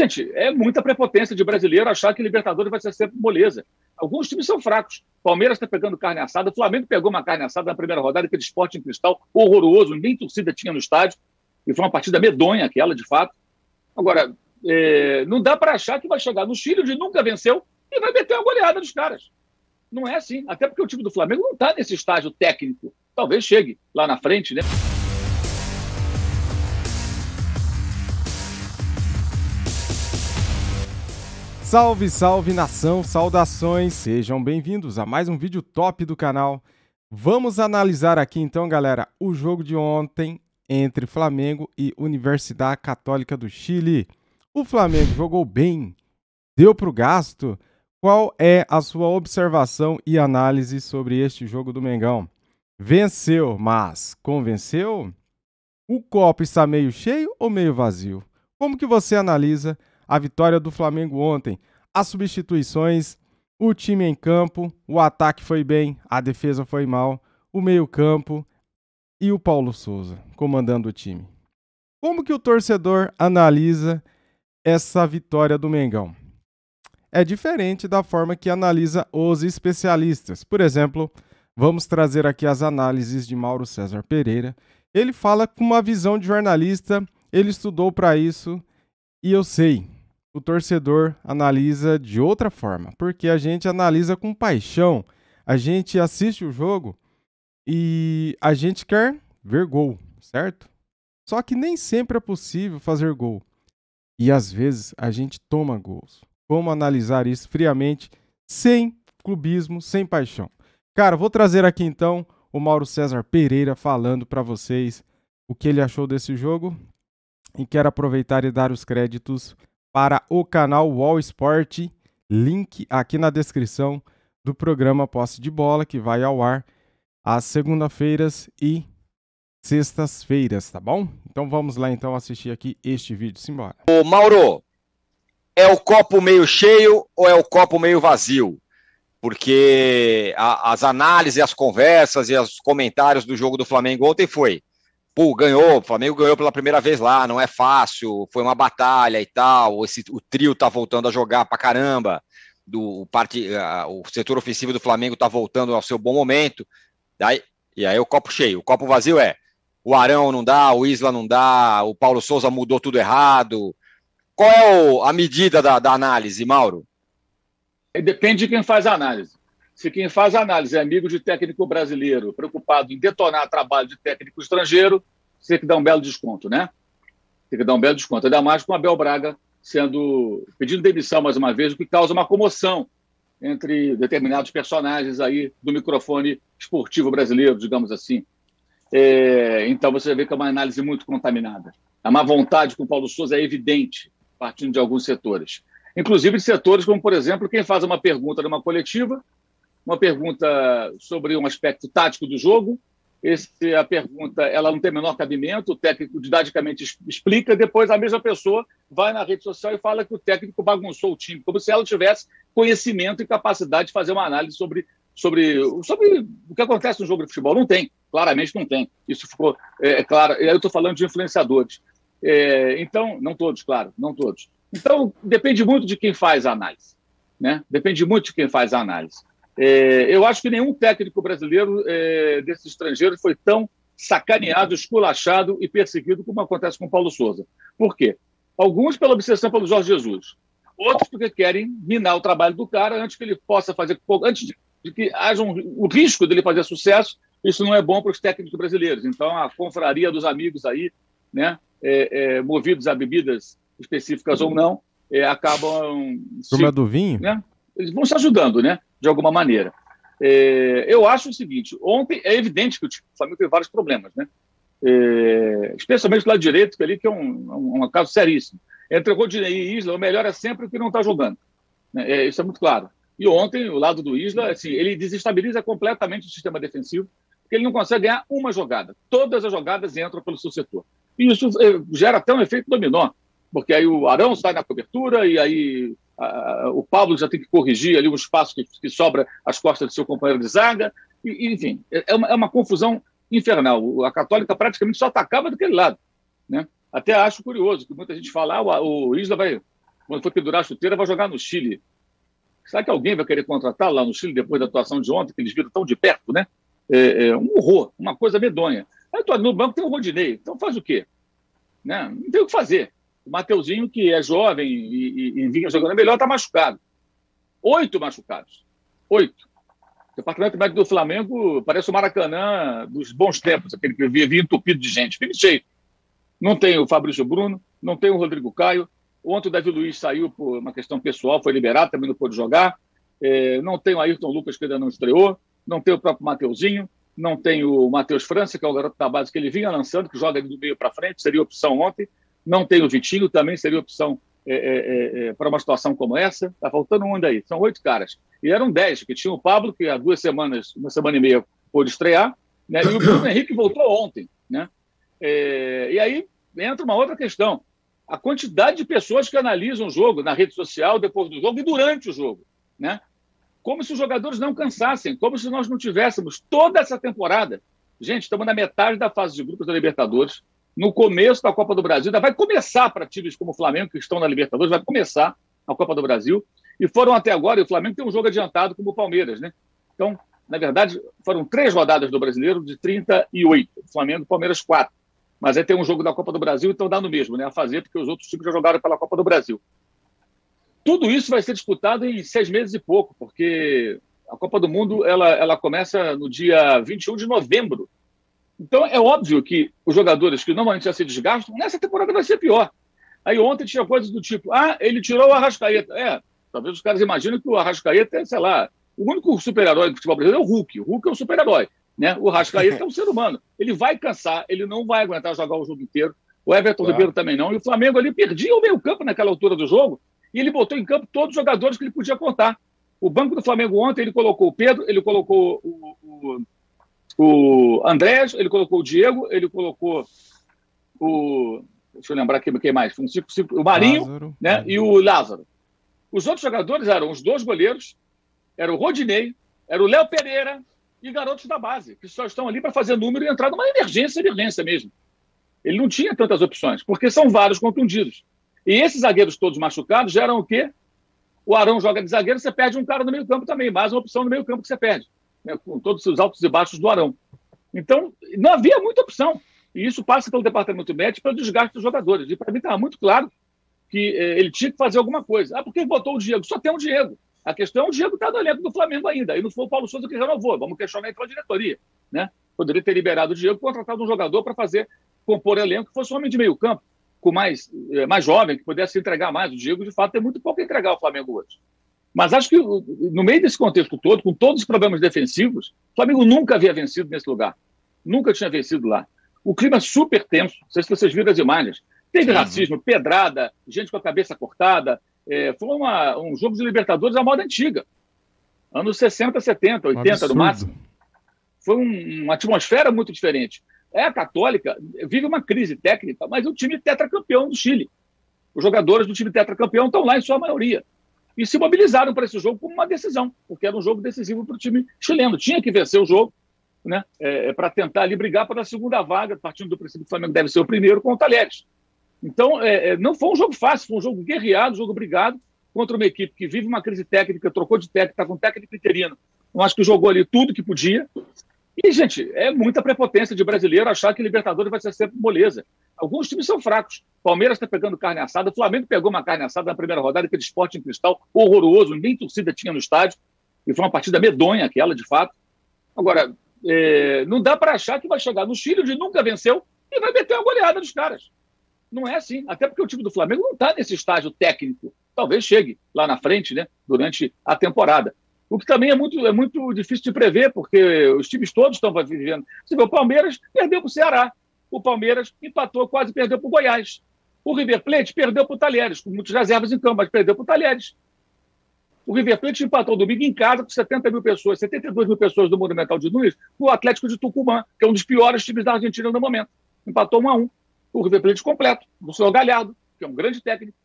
Gente, é muita prepotência de brasileiro achar que Libertadores vai ser sempre moleza. Alguns times são fracos. Palmeiras está pegando carne assada, o Flamengo pegou uma carne assada na primeira rodada, aquele Sporting Cristal horroroso, nem torcida tinha no estádio, e foi uma partida medonha aquela, de fato. Agora, não dá para achar que vai chegar no Chile, onde nunca venceu, e vai meter uma goleada dos caras. Não é assim, até porque o time do Flamengo não está nesse estágio técnico. Talvez chegue lá na frente, né? Salve, salve nação, saudações, sejam bem-vindos a mais um vídeo top do canal. Vamos analisar aqui então, galera, o jogo de ontem entre Flamengo e Universidade Católica do Chile. O Flamengo jogou bem, deu pro gasto. Qual é a sua observação e análise sobre este jogo do Mengão? Venceu, mas convenceu? O copo está meio cheio ou meio vazio? Como que você analisa a vitória do Flamengo ontem? As substituições, o time em campo, o ataque foi bem, a defesa foi mal, o meio-campo e o Paulo Souza comandando o time. Como que o torcedor analisa essa vitória do Mengão? É diferente da forma que analisa os especialistas. Por exemplo, vamos trazer aqui as análises de Mauro César Pereira. Ele fala com uma visão de jornalista, ele estudou para isso e eu sei, o torcedor analisa de outra forma, porque a gente analisa com paixão, a gente assiste o jogo e a gente quer ver gol, certo? Só que nem sempre é possível fazer gol e às vezes a gente toma gols. Vamos analisar isso friamente, sem clubismo, sem paixão. Cara, vou trazer aqui então o Mauro César Pereira falando para vocês o que ele achou desse jogo e quero aproveitar e dar os créditos para o canal UOL Sport, link aqui na descrição do programa Posse de Bola, que vai ao ar às segunda-feiras e sextas-feiras, tá bom? Então vamos lá então assistir aqui este vídeo, simbora. Ô Mauro, é o copo meio cheio ou é o copo meio vazio? Porque as análises, as conversas e os comentários do jogo do Flamengo ontem foi: pô, ganhou, o Flamengo ganhou pela primeira vez lá, não é fácil, foi uma batalha e tal, o trio tá voltando a jogar pra caramba, o setor ofensivo do Flamengo tá voltando ao seu bom momento, e aí o copo cheio. O copo vazio é: o Arão não dá, o Isla não dá, o Paulo Souza mudou tudo errado. Qual é a medida da análise, Mauro? Depende de quem faz a análise. Se quem faz a análise é amigo de técnico brasileiro, preocupado em detonar trabalho de técnico estrangeiro, você tem que dar um belo desconto, né? Tem que dar um belo desconto. Ainda mais com o Abel Braga pedindo demissão mais uma vez, o que causa uma comoção entre determinados personagens aí do microfone esportivo brasileiro, digamos assim. Então você vê que é uma análise muito contaminada. A má vontade com o Paulo Souza é evidente, partindo de alguns setores. Inclusive de setores como, por exemplo, quem faz uma pergunta numa coletiva, uma pergunta sobre um aspecto tático do jogo, a pergunta ela não tem o menor cabimento, o técnico didaticamente explica, depois a mesma pessoa vai na rede social e fala que o técnico bagunçou o time, como se ela tivesse conhecimento e capacidade de fazer uma análise sobre o que acontece no jogo de futebol. Não tem, claramente não tem. Isso ficou claro. Eu estou falando de influenciadores. Então, não todos, claro, não todos. Então, depende muito de quem faz a análise, né? Depende muito de quem faz a análise. Eu acho que nenhum técnico brasileiro desses estrangeiros foi tão sacaneado, esculachado e perseguido como acontece com o Paulo Souza. Por quê? Alguns pela obsessão pelo Jorge Jesus, outros porque querem minar o trabalho do cara antes que ele possa fazer, antes de que haja o risco dele fazer sucesso. Isso não é bom para os técnicos brasileiros. Então, a confraria dos amigos aí, né, movidos a bebidas específicas ou não, acabam... Turma do vinho? Né? Eles vão se ajudando, né? De alguma maneira. Eu acho o seguinte: ontem é evidente que o Flamengo tem vários problemas, né? Especialmente do lado direito, que é um caso seríssimo. Entre Rodinei e Isla, o melhor é sempre o que não está jogando, né? Isso é muito claro. E ontem, o lado do Isla, assim, ele desestabiliza completamente o sistema defensivo, porque ele não consegue ganhar uma jogada. Todas as jogadas entram pelo seu setor. E isso gera até um efeito dominó, porque aí o Arão sai na cobertura e aí o Pablo já tem que corrigir ali um espaço que sobra às costas do seu companheiro de zaga. Enfim, é uma confusão infernal. A Católica praticamente só atacava daquele lado, né? Até acho curioso que muita gente fala: o Isla vai quando for pendurar a chuteira, vai jogar no Chile. Será que alguém vai querer contratar lá no Chile depois da atuação de ontem, que eles viram tão de perto, né? Um horror, uma coisa medonha. Aí no banco tem o Rodinei, então faz o quê? Né? Não tem o que fazer. O Mateuzinho, que é jovem e vinha jogando melhor, está machucado. 8 machucados. 8. O departamento médico do Flamengo parece o Maracanã dos bons tempos, aquele que vivia entupido de gente. Fica cheio. Não tem o Fabrício Bruno, não tem o Rodrigo Caio. Ontem o Davi Luiz saiu por uma questão pessoal, foi liberado, também não pôde jogar. Não tem o Ayrton Lucas, que ainda não estreou. Não tem o próprio Mateuzinho. Não tem o Matheus França, que é o garoto da base que ele vinha lançando, que joga do meio para frente, seria opção ontem. Não tem o Vitinho, também seria opção para uma situação como essa. Está faltando um daí. São 8 caras. E eram 10, que tinha o Pablo, que há 2 semanas, 1 semana e meia, pôde estrear, né? E o Bruno Henrique voltou ontem. Né? E aí entra uma outra questão. A quantidade de pessoas que analisam o jogo na rede social, depois do jogo e durante o jogo. Né? Como se os jogadores não cansassem, como se nós não tivéssemos toda essa temporada. Gente, estamos na metade da fase de grupos da Libertadores, no começo da Copa do Brasil, ainda vai começar para times como o Flamengo, que estão na Libertadores, vai começar a Copa do Brasil, e foram até agora, e o Flamengo tem um jogo adiantado como o Palmeiras, né? Então, na verdade, foram 3 rodadas do Brasileiro de 38, o Flamengo e o Palmeiras 4. Mas aí tem um jogo da Copa do Brasil, então dá no mesmo, né? A fazer, porque os outros times já jogaram pela Copa do Brasil. Tudo isso vai ser disputado em 6 meses e pouco, porque a Copa do Mundo ela começa no dia 21 de novembro. Então, é óbvio que os jogadores que normalmente já se desgastam, nessa temporada vai ser pior. Aí ontem tinha coisas do tipo, ele tirou o Arrascaeta. Talvez os caras imaginem que o Arrascaeta é, sei lá, o único super-herói do futebol brasileiro é o Hulk. O Hulk é um super-herói. Né? O Arrascaeta é um ser humano. Ele vai cansar, ele não vai aguentar jogar o jogo inteiro. O Everton Ribeiro também não. E o Flamengo ali perdia o meio-campo naquela altura do jogo. E ele botou em campo todos os jogadores que ele podia contar. O banco do Flamengo ontem, ele colocou o Pedro, ele colocou o Andrés, ele colocou o Diego, ele colocou o... Deixa eu lembrar quem mais. O Marinho, Lázaro, né? E o Lázaro. Os outros jogadores eram os 2 goleiros, era o Rodinei, era o Léo Pereira e garotos da base, que só estão ali para fazer número e entrar numa emergência mesmo. Ele não tinha tantas opções, porque são vários contundidos. E esses zagueiros todos machucados geram o quê? O Arão joga de zagueiro, você perde um cara no meio campo também, mais uma opção no meio campo que você perde, né? Com todos os altos e baixos do Arão. Então, não havia muita opção. E isso passa pelo departamento médico pelo desgaste dos jogadores. E para mim estava muito claro que ele tinha que fazer alguma coisa. Por que botou o Diego? Só tem um Diego. A questão é o Diego está no elenco do Flamengo ainda. E não foi o Paulo Souza que renovou. Vamos questionar então a diretoria. Né? Poderia ter liberado o Diego, contratado um jogador para compor elenco que fosse um homem de meio campo, com mais jovem, que pudesse entregar mais. O Diego, de fato, tem muito pouco a entregar ao Flamengo hoje. Mas acho que, no meio desse contexto todo, com todos os problemas defensivos, o Flamengo nunca havia vencido nesse lugar. Nunca tinha vencido lá. O clima super tenso. Não sei se vocês viram as imagens. Teve racismo, pedrada, gente com a cabeça cortada. Foi um jogo de Libertadores à moda antiga. Anos 60, 70, 80 no máximo. Foi uma atmosfera muito diferente. A Católica vive uma crise técnica, mas é o time tetracampeão do Chile. Os jogadores do time tetracampeão estão lá em sua maioria. E se mobilizaram para esse jogo como uma decisão, porque era um jogo decisivo para o time chileno. Tinha que vencer o jogo, né, para tentar ali brigar pela segunda vaga, partindo do princípio que o Flamengo deve ser o primeiro com o Talheres. Então, não foi um jogo fácil, foi um jogo guerreado, um jogo brigado contra uma equipe que vive uma crise técnica, trocou de técnico, está com técnico interino. Eu acho que jogou ali tudo que podia. E, gente, é muita prepotência de brasileiro achar que Libertadores vai ser sempre moleza. Alguns times são fracos. Palmeiras está pegando carne assada, o Flamengo pegou uma carne assada na primeira rodada, aquele Sporting Cristal horroroso, nem torcida tinha no estádio, e foi uma partida medonha aquela, de fato. Agora, não dá para achar que vai chegar no Chile, onde nunca venceu, e vai meter uma goleada dos caras. Não é assim, até porque o time do Flamengo não está nesse estágio técnico. Talvez chegue lá na frente, né, durante a temporada. O que também é muito difícil de prever, porque os times todos estão vivendo. Você vê, o Palmeiras perdeu para o Ceará. O Palmeiras empatou, quase perdeu para o Goiás. O River Plate perdeu para o Talheres, com muitas reservas em campo, mas perdeu para o Talheres. O River Plate empatou domingo em casa com 70 mil pessoas, 72 mil pessoas do Monumental de Nunes, com o Atlético de Tucumã, que é um dos piores times da Argentina no momento. Empatou 1-1. O River Plate completo, do senhor Galhardo, que é um grande técnico.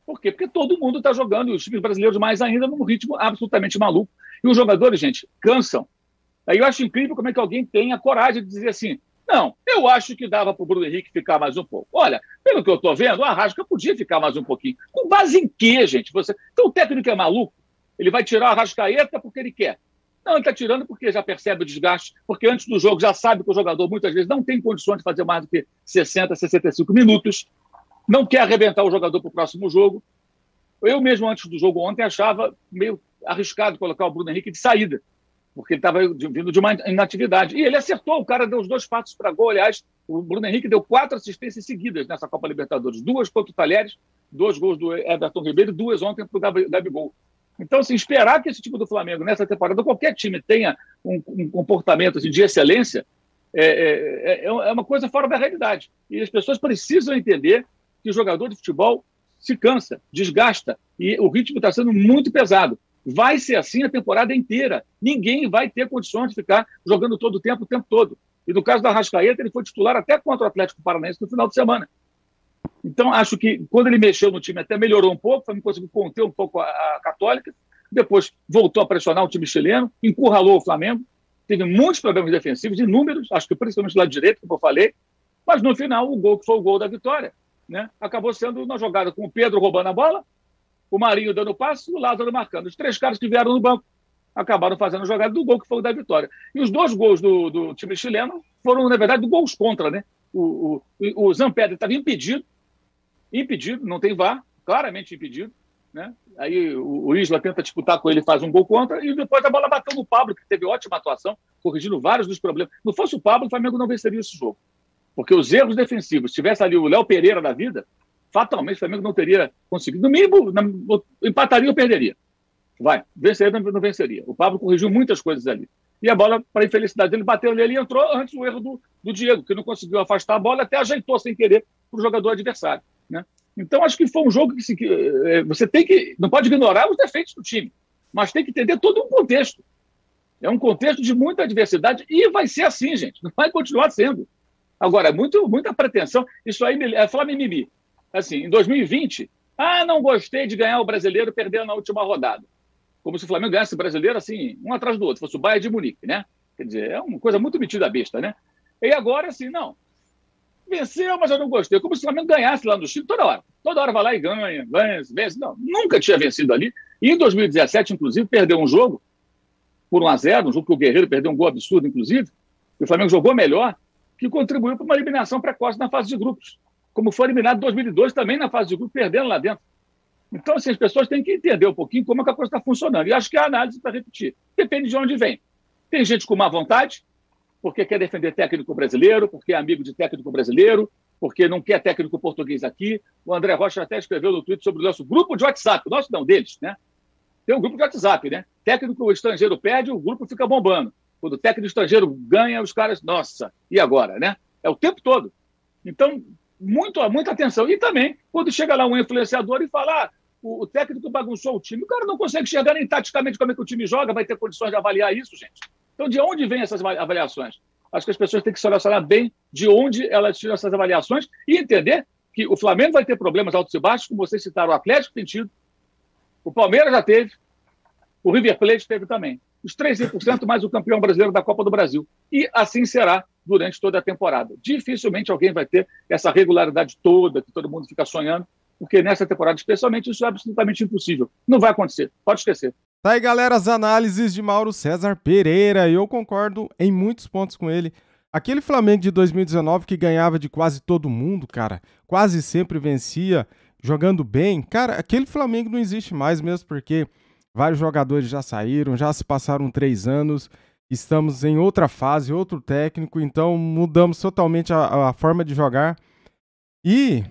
Por quê? Porque todo mundo está jogando, e os times brasileiros mais ainda, num ritmo absolutamente maluco. E os jogadores, gente, cansam. Aí eu acho incrível como é que alguém tem a coragem de dizer assim, Não, eu acho que dava para o Bruno Henrique ficar mais um pouco. Olha, pelo que eu estou vendo, o Arrasca podia ficar mais um pouquinho. Com base em quê, gente? Então o técnico é maluco? Ele vai tirar o Arrascaeta porque ele quer. Não, ele está tirando porque já percebe o desgaste, porque antes do jogo já sabe que o jogador muitas vezes não tem condições de fazer mais do que 60, 65 minutos, não quer arrebentar o jogador para o próximo jogo. Eu mesmo, antes do jogo ontem, achava meio arriscado colocar o Bruno Henrique de saída, porque ele estava vindo de uma inatividade. E ele acertou, o cara deu os 2 passos para gol. Aliás, o Bruno Henrique deu 4 assistências seguidas nessa Copa Libertadores. 2 contra o Talheres, 2 gols do Everton Ribeiro e 2 ontem para o Gabigol. Então, assim, esperar que esse time do Flamengo, nessa temporada, qualquer time tenha um comportamento assim, de excelência, é uma coisa fora da realidade. E as pessoas precisam entender que o jogador de futebol se cansa, desgasta, e o ritmo está sendo muito pesado. Vai ser assim a temporada inteira. Ninguém vai ter condições de ficar jogando todo o tempo todo. E no caso da Arrascaeta, ele foi titular até contra o Atlético Paranaense no final de semana. Então, acho que quando ele mexeu no time, até melhorou um pouco, também conseguiu conter um pouco a Católica, depois voltou a pressionar o time chileno, encurralou o Flamengo, teve muitos problemas defensivos, inúmeros, acho que principalmente do lado direito, como eu falei, mas no final, o gol que foi o gol da vitória, né, acabou sendo uma jogada com o Pedro roubando a bola, o Marinho dando passe e o Lázaro marcando. Os 3 caras que vieram no banco acabaram fazendo a jogada do gol que foi o da vitória. E os 2 gols do time chileno foram, na verdade, gols contra, né? O Zampedri estava impedido, não tem VAR, claramente impedido, né? Aí o Isla tenta disputar com ele, faz um gol contra, e depois a bola bateu no Pablo, que teve ótima atuação, corrigindo vários dos problemas. Não fosse o Pablo, o Flamengo não venceria esse jogo. Porque os erros defensivos, se tivesse ali o Léo Pereira da vida, fatalmente o Flamengo não teria conseguido. No mínimo, empataria ou perderia. Venceria ou não venceria. O Pablo corrigiu muitas coisas ali. E a bola, para a infelicidade dele, bateu nele e entrou antes do erro do Diego, que não conseguiu afastar a bola, até ajeitou sem querer para o jogador adversário, né? Então, acho que foi um jogo que você tem que... Não pode ignorar os defeitos do time, mas tem que entender todo um contexto. É um contexto de muita adversidade e vai ser assim, gente. Não vai continuar sendo. Agora, muita pretensão. Isso aí é falar mimimi. Assim, em 2020, não gostei de ganhar o Brasileiro perdendo na última rodada. Como se o Flamengo ganhasse o Brasileiro assim, um atrás do outro. Fosse o Bayern de Munique, né? Quer dizer, é uma coisa muito metida a besta, né? E agora, assim, não. Venceu, mas eu não gostei. Como se o Flamengo ganhasse lá no Chile toda hora. Toda hora vai lá e ganha, vence. Não, nunca tinha vencido ali. E em 2017, inclusive, perdeu um jogo por 1-0, um jogo que o Guerreiro perdeu um gol absurdo, inclusive. E o Flamengo jogou melhor, que contribuiu para uma eliminação precoce na fase de grupos. Como foi eliminado em 2002 também na fase de grupos, perdendo lá dentro. Então, assim, as pessoas têm que entender um pouquinho como é que a coisa está funcionando. E acho que a análise, para repetir, depende de onde vem. Tem gente com má vontade, porque quer defender técnico brasileiro, porque é amigo de técnico brasileiro, porque não quer técnico português aqui. O André Rocha até escreveu no Twitter sobre o nosso grupo de WhatsApp, o nosso não, deles, né? Tem um grupo de WhatsApp, né? Técnico estrangeiro perde, o grupo fica bombando. Quando o técnico estrangeiro ganha, os caras, nossa, e agora, né? É o tempo todo. Então, muita atenção. E também, quando chega lá um influenciador e fala, o técnico bagunçou o time, o cara não consegue enxergar nem taticamente como é que o time joga, vai ter condições de avaliar isso, gente. Então, de onde vêm essas avaliações? Acho que as pessoas têm que selecionar bem de onde elas tiram essas avaliações e entender que o Flamengo vai ter problemas altos e baixos, como vocês citaram, o Atlético tem tido, o Palmeiras já teve, o River Plate teve também. Os 3% mais o campeão brasileiro da Copa do Brasil. E assim será durante toda a temporada. Dificilmente alguém vai ter essa regularidade toda que todo mundo fica sonhando, porque nessa temporada, especialmente, isso é absolutamente impossível. Não vai acontecer, pode esquecer. Tá aí, galera, as análises de Mauro César Pereira, e eu concordo em muitos pontos com ele. Aquele Flamengo de 2019 que ganhava de quase todo mundo, cara, quase sempre vencia, jogando bem, cara, aquele Flamengo não existe mais mesmo, porque vários jogadores já saíram, já se passaram 3 anos, estamos em outra fase, outro técnico, então mudamos totalmente a forma de jogar. E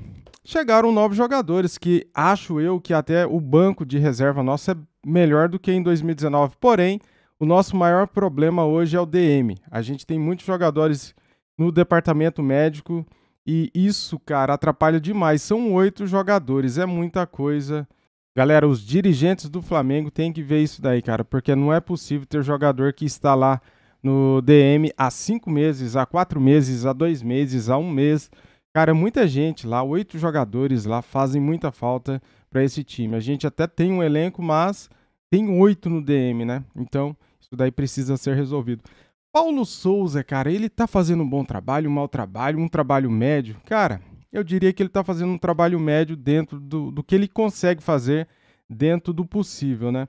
chegaram novos jogadores que acho eu que até o banco de reserva nosso é melhor do que em 2019. Porém, o nosso maior problema hoje é o DM. A gente tem muitos jogadores no departamento médico e isso, cara, atrapalha demais. São 8 jogadores, é muita coisa. Galera, os dirigentes do Flamengo têm que ver isso daí, cara, porque não é possível ter jogador que está lá no DM há 5 meses, há 4 meses, há 2 meses, há 1 mês. Cara, muita gente lá, 8 jogadores lá fazem muita falta para esse time. A gente até tem um elenco, mas tem 8 no DM, né? Então, isso daí precisa ser resolvido. Paulo Souza, cara, ele tá fazendo um bom trabalho, um mau trabalho, um trabalho médio? Cara, eu diria que ele tá fazendo um trabalho médio dentro do que ele consegue fazer dentro do possível, né?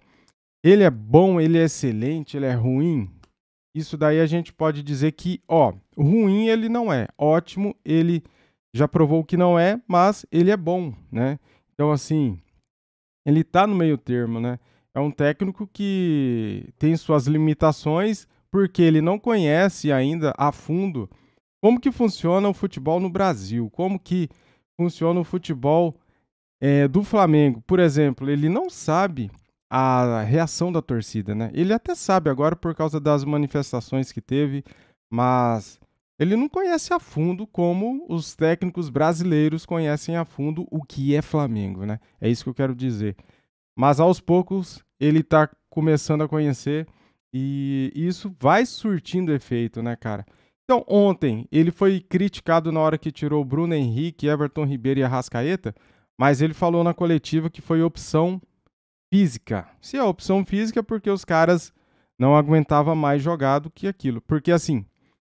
Ele é bom, ele é excelente, ele é ruim? Isso daí a gente pode dizer que, ó, ruim ele não é, ótimo ele já provou que não é, mas ele é bom, né? Então, assim, ele tá no meio termo, né? É um técnico que tem suas limitações porque ele não conhece ainda a fundo como que funciona o futebol no Brasil, como que funciona o futebol do Flamengo. Por exemplo, ele não sabe a reação da torcida, né? Ele até sabe agora por causa das manifestações que teve, mas ele não conhece a fundo como os técnicos brasileiros conhecem a fundo o que é Flamengo, né? É isso que eu quero dizer. Mas aos poucos ele tá começando a conhecer e isso vai surtindo efeito, né, cara? Então, ontem ele foi criticado na hora que tirou Bruno Henrique, Everton Ribeiro e Arrascaeta, mas ele falou na coletiva que foi opção física. Se é opção física, é porque os caras não aguentavam mais jogar do que aquilo. Porque assim,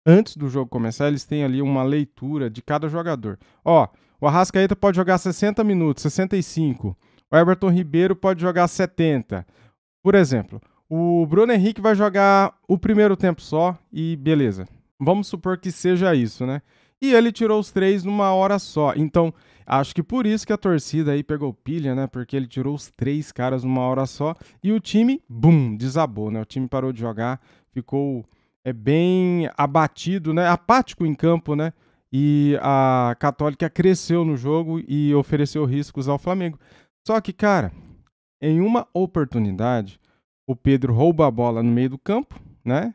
antes do jogo começar, eles têm ali uma leitura de cada jogador. Ó, o Arrascaeta pode jogar 60 minutos, 65. O Everton Ribeiro pode jogar 70. Por exemplo, o Bruno Henrique vai jogar o primeiro tempo só e beleza. Vamos supor que seja isso, né? E ele tirou os 3 numa hora só. Então, acho que por isso que a torcida aí pegou pilha, né? Porque ele tirou os 3 caras numa hora só e o time, bum, desabou, né? O time parou de jogar, ficou bem abatido, né? Apático em campo, né? E a Católica cresceu no jogo e ofereceu riscos ao Flamengo. Só que, cara, em uma oportunidade, o Pedro rouba a bola no meio do campo, né?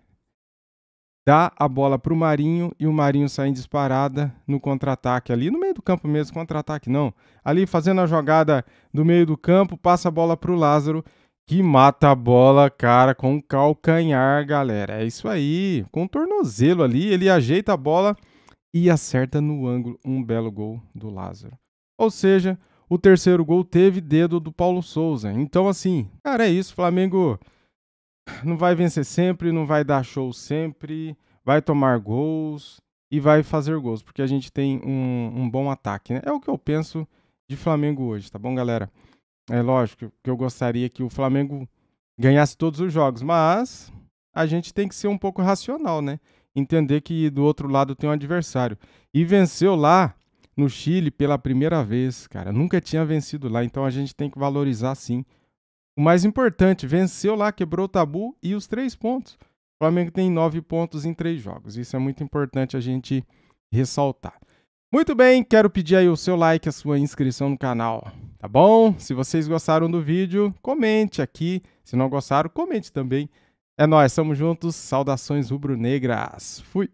Dá a bola para o Marinho e o Marinho sai em disparada no contra-ataque ali, no meio do campo mesmo, contra-ataque não. Ali fazendo a jogada do meio do campo, passa a bola para o Lázaro, que mata a bola, cara, com calcanhar, galera. É isso aí, com o tornozelo ali, ele ajeita a bola e acerta no ângulo, um belo gol do Lázaro. Ou seja, o terceiro gol teve dedo do Paulo Souza. Então, assim, cara, é isso, Flamengo não vai vencer sempre, não vai dar show sempre, vai tomar gols e vai fazer gols, porque a gente tem um bom ataque, né? É o que eu penso de Flamengo hoje, tá bom, galera? É lógico que eu gostaria que o Flamengo ganhasse todos os jogos, mas a gente tem que ser um pouco racional, né? Entender que do outro lado tem um adversário. E venceu lá no Chile pela primeira vez, cara. Nunca tinha vencido lá, então a gente tem que valorizar sim. O mais importante, venceu lá, quebrou o tabu e os 3 pontos. O Flamengo tem 9 pontos em 3 jogos. Isso é muito importante a gente ressaltar. Muito bem, quero pedir aí o seu like, a sua inscrição no canal, tá bom? Se vocês gostaram do vídeo, comente aqui. Se não gostaram, comente também. É nóis, estamos juntos. Saudações rubro-negras. Fui!